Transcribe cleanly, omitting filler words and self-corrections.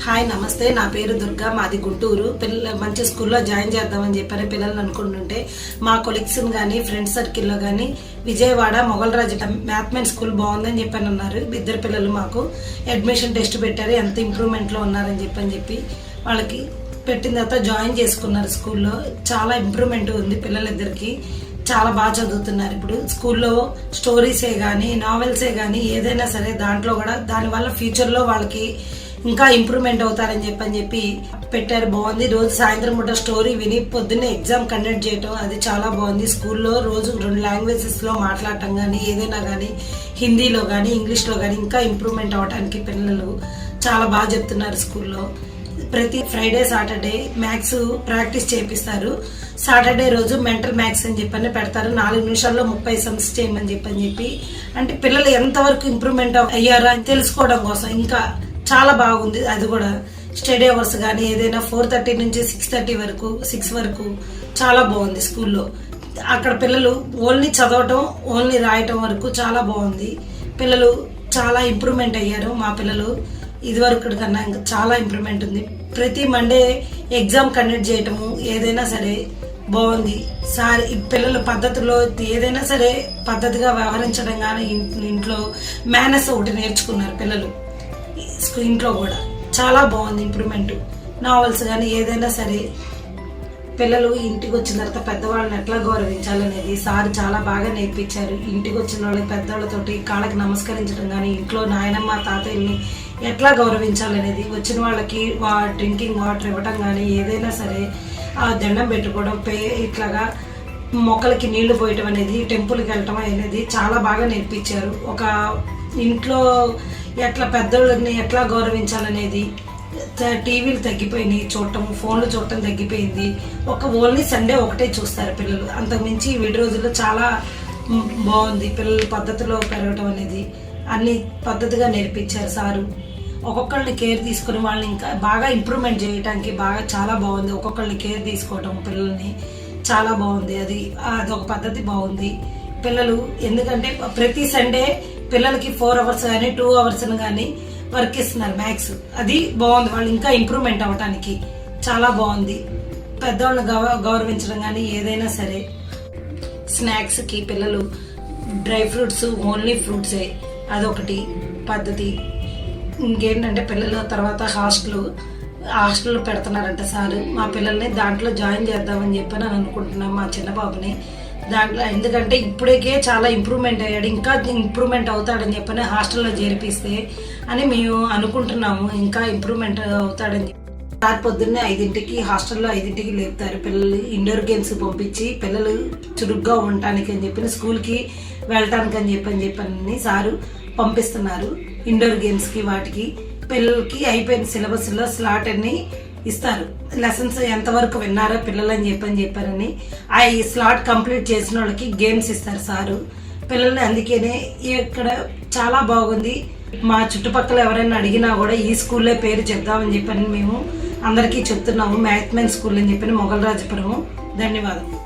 Hi నమస్తే, నా పేరు దుర్గా, మాది గుంటూరు. మంచి స్కూల్లో జాయిన్ చేద్దామని చెప్పని పిల్లల్ని అనుకుంటుంటే మా కొలీగ్స్ని కానీ ఫ్రెండ్స్ సర్కిల్లో కానీ విజయవాడ మొగల్రాజు మ్యాథ్మెటిక్స్ స్కూల్ బాగుందని చెప్పని అన్నారు. ఇద్దరు పిల్లలు మాకు అడ్మిషన్ టెస్ట్ పెట్టారు, ఎంత ఇంప్రూవ్మెంట్లో ఉన్నారని చెప్పి వాళ్ళకి పెట్టిన తర్వాత జాయిన్ చేసుకున్నారు. స్కూల్లో చాలా ఇంప్రూవ్మెంట్ ఉంది, పిల్లలిద్దరికి చాలా బాగా చదువుతున్నారు. ఇప్పుడు స్కూల్లో స్టోరీసే కానీ నావెల్సే కానీ ఏదైనా సరే దాంట్లో కూడా దానివల్ల ఫ్యూచర్లో వాళ్ళకి ఇంకా ఇంప్రూవ్మెంట్ అవుతారని చెప్పి పెట్టారు. బాగుంది. రోజు సాయంత్రం పూట స్టోరీ విని పొద్దున్నే ఎగ్జామ్ కండక్ట్ చేయటం అది చాలా బాగుంది. స్కూల్లో రోజు 2 లాంగ్వేజెస్లో మాట్లాడటం కానీ ఏదైనా కానీ హిందీలో కానీ ఇంగ్లీష్లో కానీ ఇంకా ఇంప్రూవ్మెంట్ అవడానికి పిల్లలు చాలా బాగా చెప్తున్నారు. స్కూల్లో ప్రతి ఫ్రైడే సాటర్డే మ్యాథ్స్ ప్రాక్టీస్ చేపిస్తారు. సాటర్డే రోజు మెంటల్ మ్యాథ్స్ అని చెప్పని పెడతారు. 4 నిమిషాల్లో 30 సమ్స్ చేయమని చెప్పి అంటే పిల్లలు ఎంతవరకు ఇంప్రూవ్మెంట్ అయ్యారా అని తెలుసుకోవడం కోసం ఇంకా చాలా బాగుంది. అది కూడా స్టడీ అవర్స్ కానీ ఏదైనా 4:30 నుంచి 6 వరకు చాలా బాగుంది స్కూల్లో. అక్కడ పిల్లలు ఓన్లీ చదవటం ఓన్లీ రాయటం వరకు చాలా బాగుంది. పిల్లలు చాలా ఇంప్రూవ్మెంట్ అయ్యారు. మా పిల్లలు ఇదివరకు కన్నా ఇంకా చాలా ఇంప్రూవ్మెంట్ ఉంది. ప్రతి మండే ఎగ్జామ్ కండక్ట్ చేయటము ఏదైనా సరే బాగుంది. సార్ పిల్లల పద్ధతిలో ఏదైనా సరే పద్ధతిగా వ్యవహరించడం కానీ ఇంట్లో మేనర్స్ ఒకటి నేర్చుకున్నారు పిల్లలు. ఇంట్లో కూడా చాలా బాగుంది ఇంప్రూవ్మెంట్. నావెల్స్ కానీ ఏదైనా సరే పిల్లలు ఇంటికి వచ్చిన తర్వాత పెద్దవాళ్ళని ఎట్లా గౌరవించాలనేది సార్ చాలా బాగా నేర్పించారు. ఇంటికి వచ్చిన వాళ్ళకి పెద్దవాళ్ళతోటి కాళ్ళకి నమస్కరించడం కానీ ఇంట్లో నాయనమ్మ తాతయ్యని ఎట్లా గౌరవించాలనేది, వచ్చిన వాళ్ళకి డ్రింకింగ్ వాటర్ ఇవ్వటం కానీ ఏదైనా సరే దండం పెట్టుకోవడం, ఇట్లాగా మొక్కలకి నీళ్లు పోయటం అనేది, టెంపుల్కి వెళ్ళటం అనేది చాలా బాగా నేర్పించారు. ఒక ఇంట్లో ఎట్లా పెద్దోళ్ళని ఎట్లా గౌరవించాలనేది. టీవీలు తగ్గిపోయినాయి చూడటం, ఫోన్లు చూడటం తగ్గిపోయింది. ఓన్లీ సండే ఒకటే చూస్తారు పిల్లలు. అంతకుమించి వీడి రోజుల్లో చాలా బాగుంది. పిల్లలు పద్ధతిలో పెరగటం అనేది అన్ని పద్ధతిగా నేర్పించారు సారు. ఒక్కొక్కరిని కేర్ తీసుకుని వాళ్ళని ఇంకా బాగా ఇంప్రూవ్మెంట్ చేయడానికి చాలా బాగుంది. ఒక్కొక్కరిని కేర్ తీసుకోవటం పిల్లల్ని చాలా బాగుంది. అదొక పద్ధతి బాగుంది. పిల్లలు ఎందుకంటే ప్రతి సండే పిల్లలకి 4 అవర్స్ కానీ 2 అవర్స్ కానీ వర్క్ ఇస్తున్నారు మ్యాథ్స్. అది బాగుంది. వాళ్ళు ఇంకా ఇంప్రూవ్మెంట్ అవ్వటానికి చాలా బాగుంది. పెద్దవాళ్ళని గౌరవించడం కానీ ఏదైనా సరే. స్నాక్స్కి పిల్లలు డ్రై ఫ్రూట్స్ ఓన్లీ ఫ్రూట్సే, అదొకటి పద్ధతి. ఇంకేంటంటే పిల్లల తర్వాత హాస్టల్ పెడుతున్నారంట సార్. మా పిల్లల్ని దాంట్లో జాయిన్ చేద్దామని చెప్పని అనుకుంటున్నాం, మా చిన్న బాబుని దాంట్లో. ఎందుకంటే ఇప్పటికే చాలా ఇంప్రూవ్మెంట్ అయ్యాడు, ఇంకా ఇంప్రూవ్మెంట్ అవుతాడని చెప్పని హాస్టల్లో చేర్పిస్తే అని మేము అనుకుంటున్నాము. ఇంకా ఇంప్రూవ్మెంట్ అవుతాడని సార్ పొద్దున్నే 5ంటికి హాస్టల్లో 5ంటికి లేపుతారు. పిల్లలు ఇండోర్ గేమ్స్ పంపించి పిల్లలు చురుగ్గా ఉండటానికి అని చెప్పి స్కూల్కి వెళ్ళటానికి అని చెప్పని సారు పంపిస్తున్నారు. ఇండోర్ గేమ్స్కి వాటికి పిల్లలకి అయిపోయిన సిలబస్లో స్లాట్ అన్ని ఇస్తారు. లెసన్స్ ఎంతవరకు విన్నారో పిల్లలు అని చెప్పారని ఆ ఈ స్లాట్ కంప్లీట్ చేసిన వాళ్ళకి గేమ్స్ ఇస్తారు సారు పిల్లల్ని. అందుకనే ఇక్కడ చాలా బాగుంది. మా చుట్టుపక్కల ఎవరైనా అడిగినా కూడా ఈ స్కూల్లో పేరు చెప్దామని చెప్పని మేము అందరికీ చెప్తున్నాము. మ్యాథ్మెటిక్స్ స్కూల్ అని చెప్పని మొగల్రాజపురము. ధన్యవాదాలు.